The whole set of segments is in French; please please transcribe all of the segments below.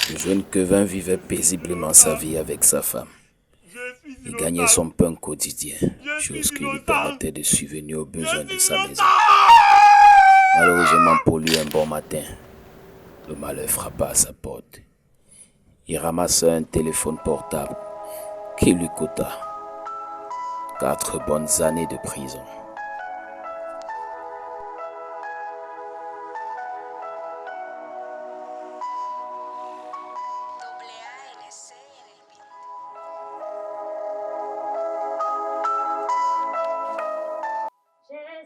Le jeune Kevin vivait paisiblement sa vie avec sa femme. Il gagnait son pain quotidien, chose qui lui permettait de subvenir aux besoins de sa maison. Malheureusement pour lui, un bon matin, le malheur frappa à sa porte. Il ramassa un téléphone portable qui lui coûta 4 bonnes années de prison.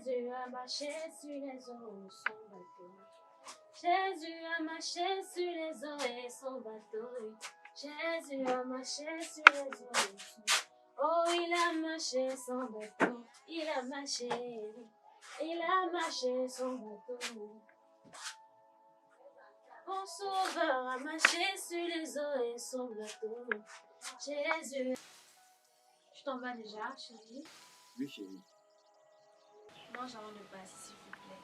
Jésus a marché sur les eaux, son bateau. Jésus a marché sur les eaux et son bateau. Jésus a marché sur les eaux. Oh, il a marché son bateau. Il a marché son bateau. Mon sauveur a marché sur les eaux et son bateau. Jésus. Tu t'en vas déjà, chérie? Oui, chérie. Mange avant de passer, s'il vous plaît.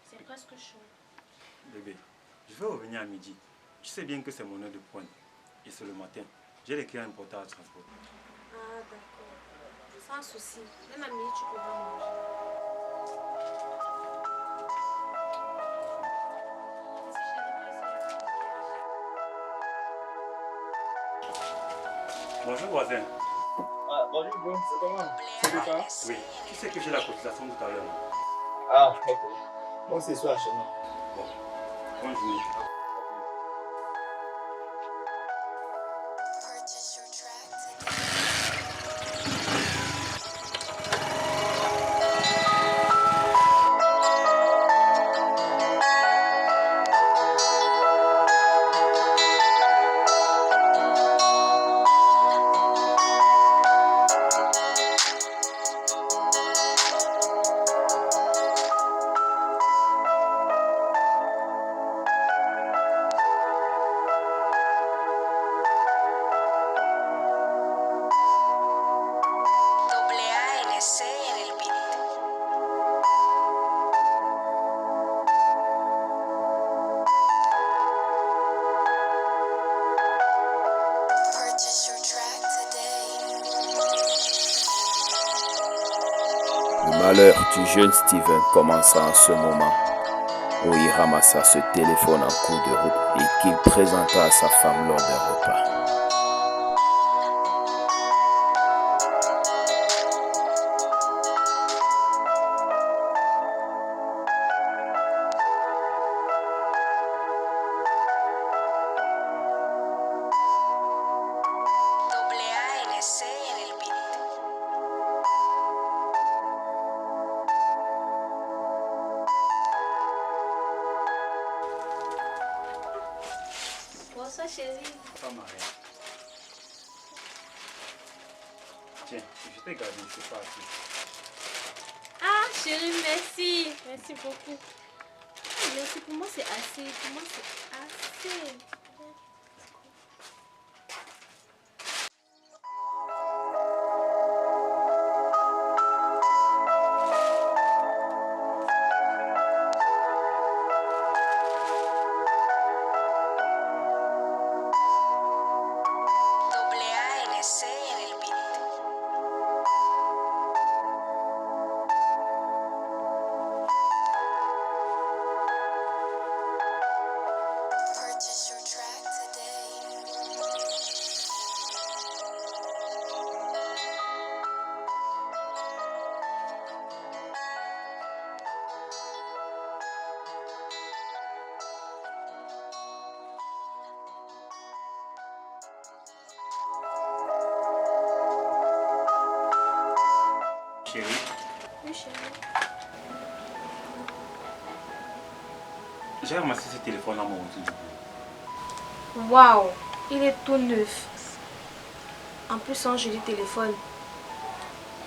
C'est presque chaud. Bébé, je vais revenir à midi. Tu sais bien que c'est mon heure de pointe. Et c'est le matin. J'ai les clients importants à transporter. Ah, d'accord. Sans souci. Même à midi, tu pourras manger. Bonjour, voisin. Ah, bonjour, bro. C'est comment? C'est le cas? Oui, tu sais que j'ai la cotisation tout à l'heure. Ah, ok. Bon, c'est soit chez moi. Bon, bonne journée. Le malheur du jeune Steven commença en ce moment où il ramassa ce téléphone en cours de route et qu'il présenta à sa femme lors d'un repas. Bonsoir, chérie. Pas marié. Tiens, je t'ai gardé, c'est pas assez. Ah, chérie, merci. Merci beaucoup. Ah, merci. Pour moi, c'est assez. Pour moi, c'est assez. Chérie, Oui, chérie. j'ai ramassé ce téléphone à mon retour du boulot. Waouh, il est tout neuf. En plus, un joli téléphone.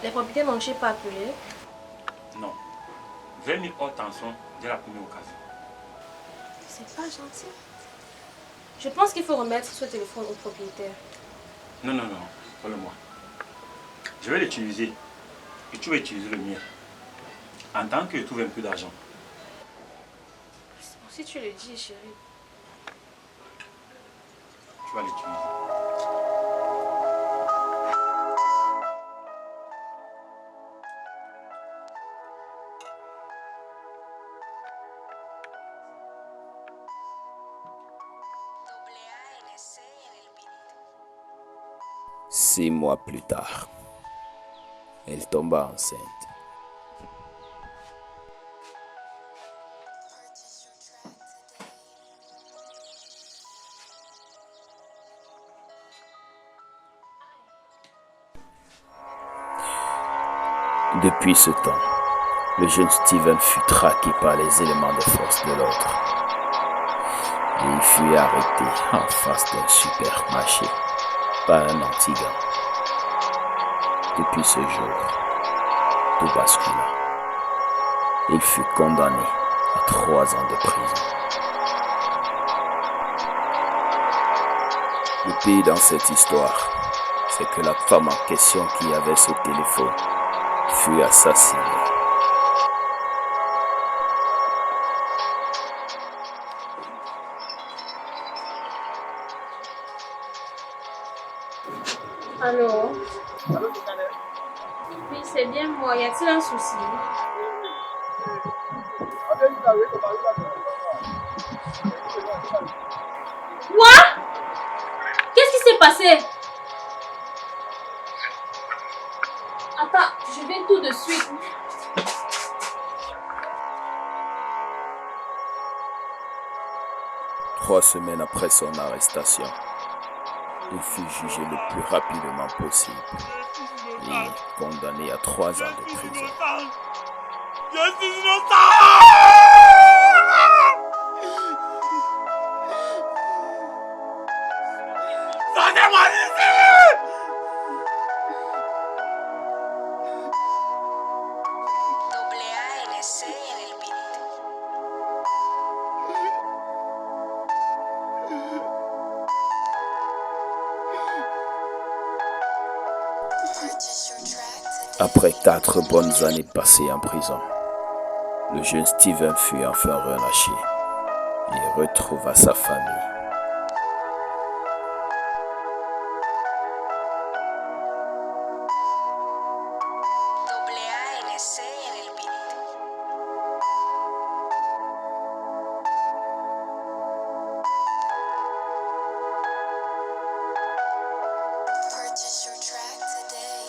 Les propriétaires n'ont pas appelé. Non. 20 000 haute tension dès la première occasion. C'est pas gentil. Je pense qu'il faut remettre ce téléphone au propriétaire. Non, non, non, follow-moi. Je vais l'utiliser et tu vas utiliser le mien. En tant que je trouve un peu d'argent. Si tu le dis, chérie. tu vas l'utiliser. AANC en el beat. 6 mois plus tard, elle tomba enceinte. Purchase your track today. Depuis ce temps, le jeune Steven fut traqué par les éléments de force de l'ordre. Et il fut arrêté en face d'un supermarché par un anti-gang. Depuis ce jour, tout bascula. Il fut condamné à 3 ans de prison. Le pire dans cette histoire, c'est que la femme en question qui avait ce téléphone fut assassinée. Allô? Allô, Tokanet? Oui, c'est bien moi. Y a-t-il un souci? On vient nous arriver, on va arriver à la Quoi? Qu'est-ce qui s'est passé? Attends, je viens tout de suite. 3 semaines après son arrestation, il fut jugé le plus rapidement possible et condamné à 3 ans de prison. Je suis innocent. Sortez-moi d'ici. AANC en el beat. Purchase your track today. Après 4 bonnes années passées en prison, le jeune Steven fut enfin relâché et retrouva sa famille. AANC en el beat. Purchase your track today.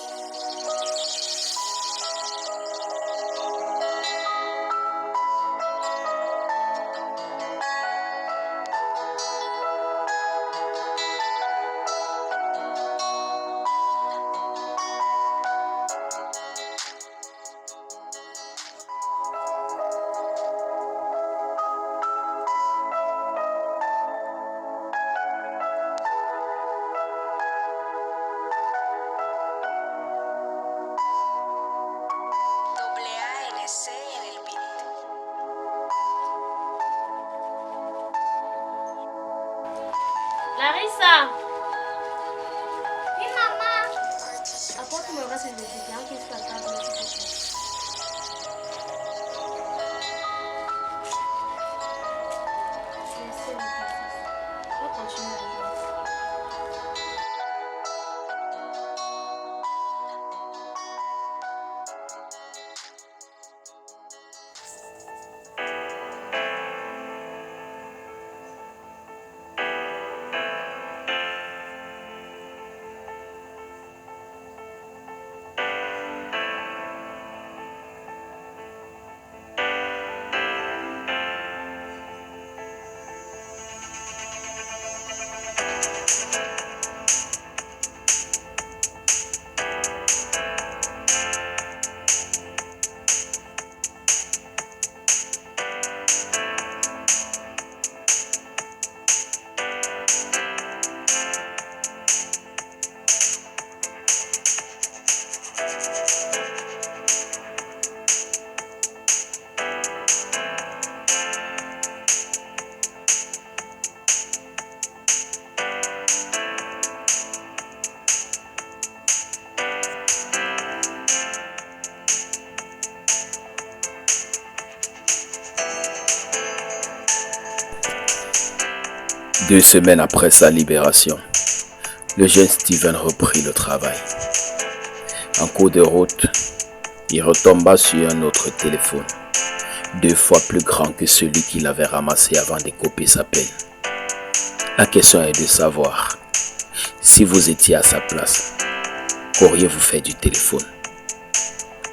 AANC en el beat. Larissa! Oui, maman! Purchase your Apporte-moi le track reste des today. étudiants qui sont à table. Merci, on va continuer la journée. 2 semaines après sa libération, le jeune Steven reprit le travail. En cours de route, il retomba sur un autre téléphone, 2 fois plus grand que celui qu'il avait ramassé avant de couper sa peine. La question est de savoir, si vous étiez à sa place, qu'auriez-vous fait du téléphone?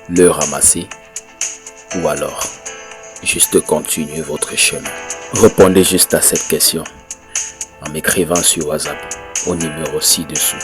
Le ramasser ou alors juste continuer votre chemin? Répondez juste à cette question en m'écrivant sur WhatsApp au numéro ci-dessous.